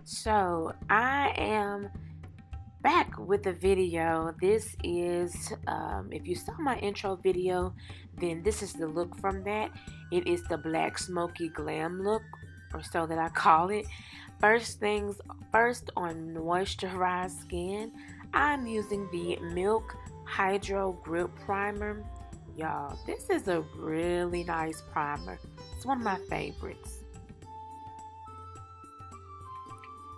So I am back with a video. This is, if you saw my intro video, then this is the look from that. It is the black smoky glam look, or so that I call it. First things first, on moisturized skin, I'm using the Milk Hydro Grip Primer. Y'all, this is a really nice primer. It's one of my favorites.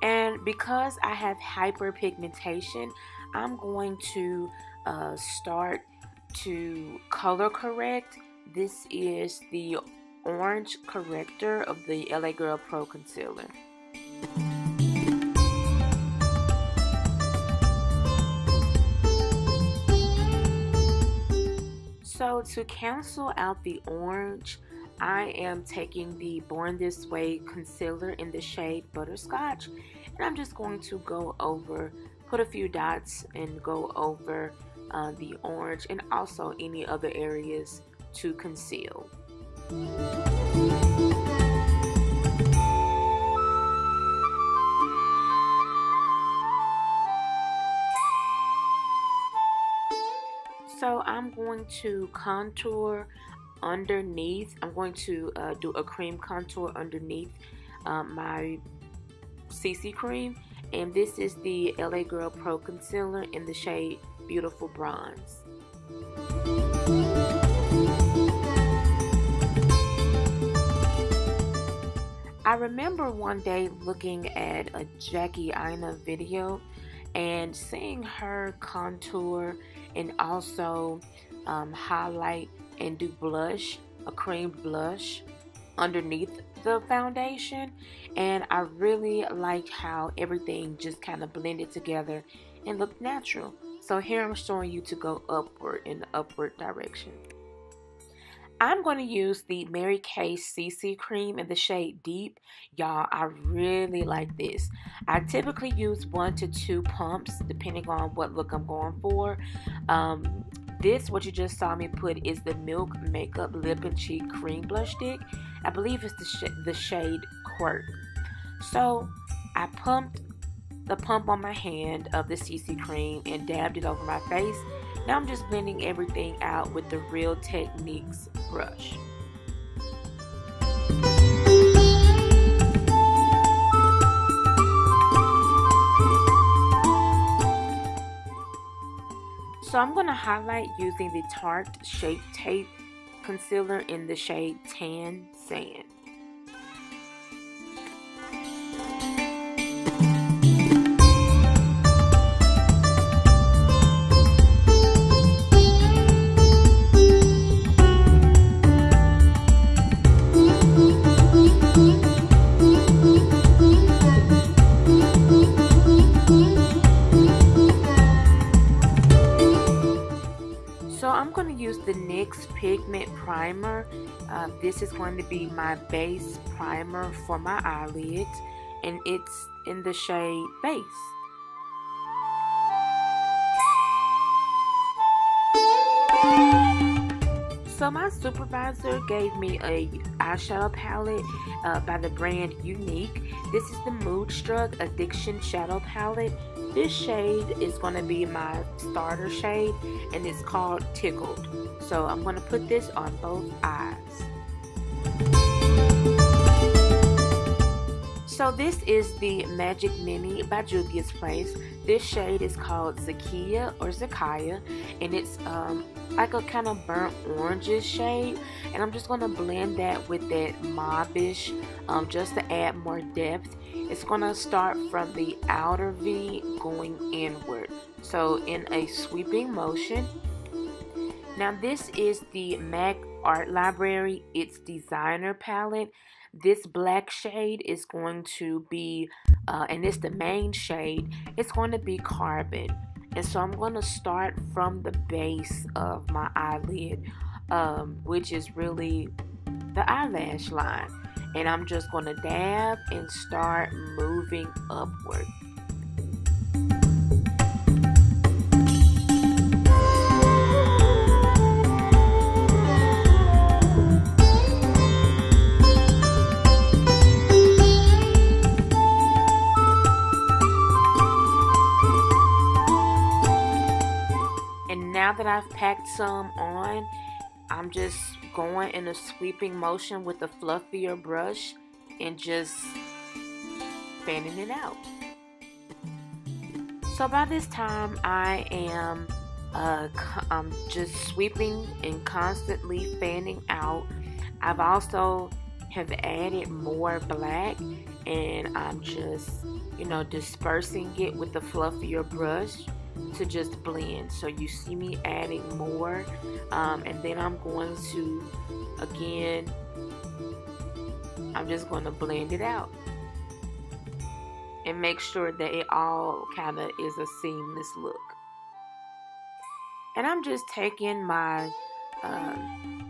And because I have hyperpigmentation, I'm going to start to color correct. This is the orange corrector of the LA Girl Pro Concealer. So to cancel out the orange, I am taking the Born This Way concealer in the shade Butterscotch, and I'm just going to go over, put a few dots and go over the orange and also any other areas to conceal. So I'm going to contour underneath. I'm going to do a cream contour underneath my CC cream, and this is the LA Girl Pro Concealer in the shade Beautiful Bronze. I remember one day looking at a Jackie Aina video and seeing her contour and also highlight and do blush, a cream blush underneath the foundation, and I really like how everything just kind of blended together and looked natural. So here I'm showing you to go upward, in the upward direction. I'm going to use the Mary Kay CC cream in the shade Deep. Y'all, I really like this. I typically use 1 to 2 pumps depending on what look I'm going for. This, what you just saw me put, is the Milk Makeup Lip and Cheek Cream Blush Stick. I believe it's the shade Quirk. So I pumped the pump on my hand of the CC cream and dabbed it over my face. Now I'm just blending everything out with the Real Techniques brush. So I'm going to highlight using the Tarte Shape Tape Concealer in the shade Tan Sand. So I'm going to use the NYX Pigment Primer. This is going to be my base primer for my eyelids, and it's in the shade Base. So my supervisor gave me a eyeshadow palette by the brand Unique. This is the Moodstruck Addiction Shadow Palette. This shade is going to be my starter shade, and it's called Tickled. So I'm going to put this on both eyes. So this is the Magic Mini by Juvia's Place. This shade is called Zakia or Zakaya, and it's like a kind of burnt oranges shade, and I'm just going to blend that with that mauvish just to add more depth. It's going to start from the outer V going inward, so in a sweeping motion. Now this is the MAC Art Library, its designer palette. This black shade is going to be, and it's the main shade, it's going to be Carbon. And so I'm going to start from the base of my eyelid, which is really the eyelash line. And I'm just going to dab and start moving upward. that I've packed some on, I'm just going in a sweeping motion with a fluffier brush and just fanning it out. So by this time, I am I'm just sweeping and constantly fanning out. I've also have added more black, and I'm just, dispersing it with the fluffier brush to just blend. So you see me adding more, and then I'm going to, again, I'm just going to blend it out and make sure that it all kind of is a seamless look. And I'm just taking my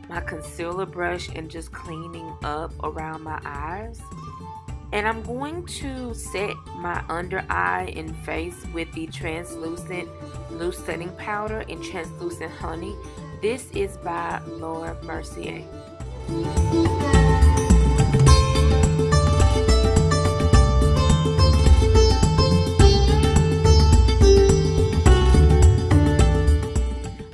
my concealer brush and just cleaning up around my eyes. And I'm going to set my under eye and face with the translucent loose setting powder in Translucent Honey. This is by Laura Mercier.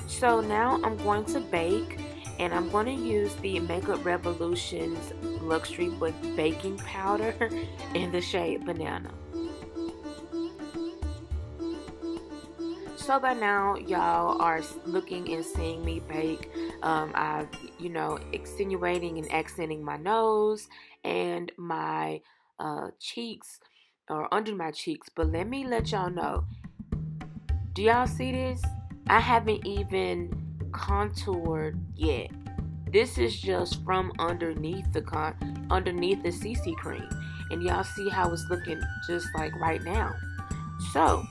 So now I'm going to bake, and I'm going to use the Makeup Revolution's Luxury Baking Powder in the shade Banana. So by now, y'all are looking and seeing me bake. I've, accentuating and accenting my nose and my cheeks, or under my cheeks. But let me let y'all know, do y'all see this? I haven't even contoured yet. This is just from underneath the CC cream, and y'all see how it's looking just like right now. So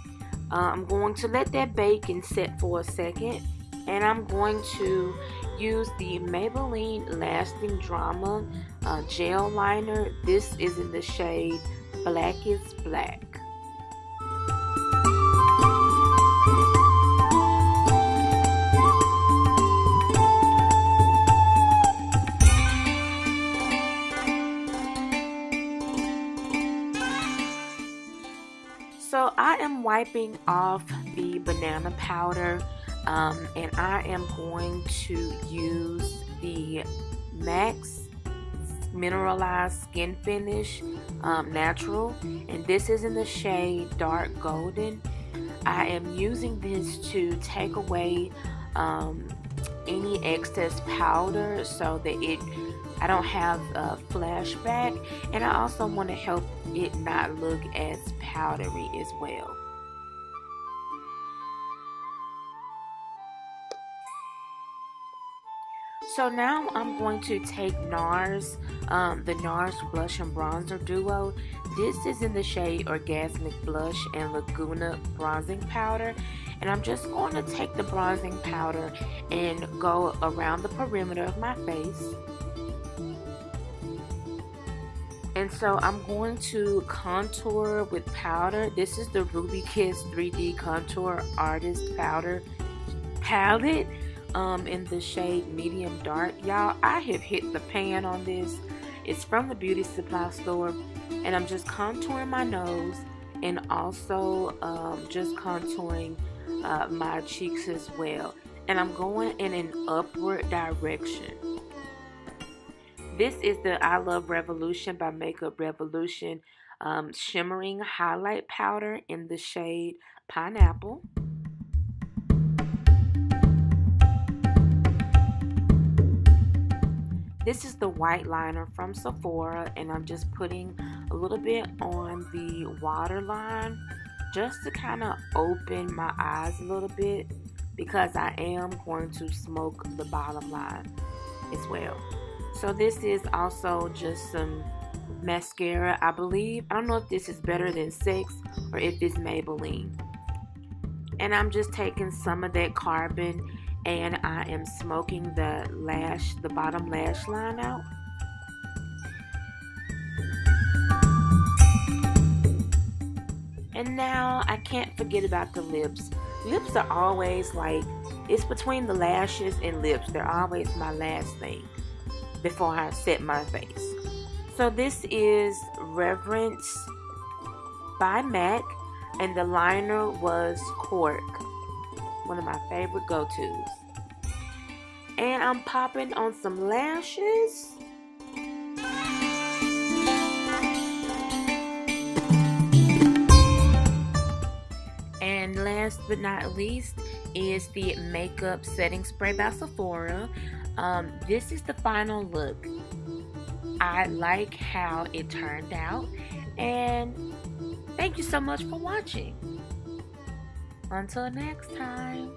I'm going to let that bake and set for a second, and I'm going to use the Maybelline Lasting Drama gel liner. This is in the shade Black is Black. So I am wiping off the banana powder, and I am going to use the MAC Mineralized Skin Finish Natural, and this is in the shade Dark Golden. I am using this to take away any excess powder so that I don't have a flashback, and I also want to help it not look as powdery as well. So now I'm going to take NARS, the NARS Blush and Bronzer Duo. This is in the shade Orgasmic Blush and Laguna Bronzing Powder. And I'm just going to take the bronzing powder and go around the perimeter of my face. And so I'm going to contour with powder. This is the Ruby Kiss 3D Contour Artist Powder Palette in the shade Medium Dark. Y'all, I have hit the pan on this. It's from the beauty supply store. And I'm just contouring my nose and also just contouring my cheeks as well. And I'm going in an upward direction. This is the I Love Revolution by Makeup Revolution Shimmering Highlight Powder in the shade Pineapple. This is the white liner from Sephora, and I'm just putting a little bit on the waterline just to kind of open my eyes a little bit, because I am going to smoke the bottom line as well. So this is also just some mascara, I believe. I don't know if this is Better Than Sex or if it's Maybelline. And I'm just taking some of that carbon and I am smoking the bottom lash line out. And now I can't forget about the lips. Lips are always like, it's between the lashes and lips. They're always my last thing before I set my face. So this is Reverence by MAC, and the liner was Cork. One of my favorite go-tos. And I'm popping on some lashes. And last but not least is the makeup setting spray by Sephora. This is the final look. I like how it turned out, and thank you so much for watching. Until next time.